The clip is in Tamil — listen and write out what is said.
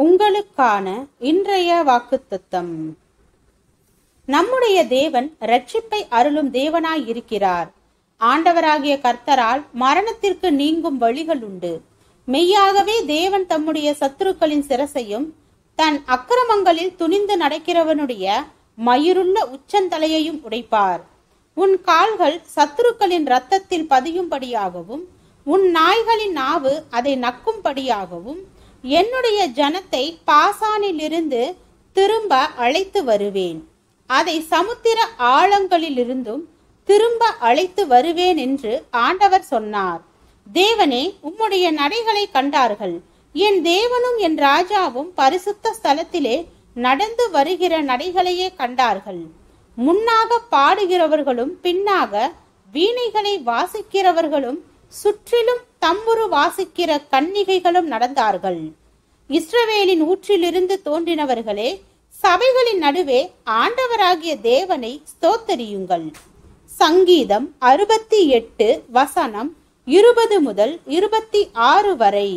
உங்களுக்கான இன்றைய வாக்குத்தத்தம். நம்முடைய தேவன் இரட்சிப்பை அருளும் தேவனாய் இருக்கிறார். ஆண்டவராகிய கர்த்தரால் மரணத்திற்கு நீங்கும் வழிகள் உண்டு. மெய்யாகவே தேவன் தம்முடைய சத்துருக்களின் சிரசையும் தன் அக்கிரமங்களில் துணிந்து நடக்கிறவனுடைய மயிருள்ள உச்சந்தலையையும் உடைப்பார். உன் கால்கள் சத்துருக்களின் இரத்தத்தில் பதியும்படியாகவும் உன் நாய்களின் நாவு அதை நக்கும்படியாகவும் என்னுடைய ஜனத்தை பாசானிலிருந்து திரும்ப அழைத்து வருவேன். அதை சமுத்திர ஆழங்களிலிருந்தும் திரும்ப அழைத்து வருவேன் என்று ஆண்டவர் சொன்னார். தேவனே, உம்முடைய நடைகளை கண்டார்கள். என் தேவனும் என் ராஜாவும் பரிசுத்த ஸ்தலத்திலே நடந்து வருகிற நடைகளையே கண்டார்கள். முன்னாக பாடுகிறவர்களும் பின்னாக வீணைகளை வாசிக்கிறவர்களும் சுற்றிலும் தம்புரு வாசிக்கிற கன்னிகைகளும் நடந்தார்கள். இஸ்ரவேலின் ஊற்றிலிருந்து தோன்றினவர்களே, சபைகளின் நடுவே ஆண்டவராகிய தேவனை ஸ்தோத்தரியுங்கள். சங்கீதம் 68 வசனம் 20 முதல் 26 வரை.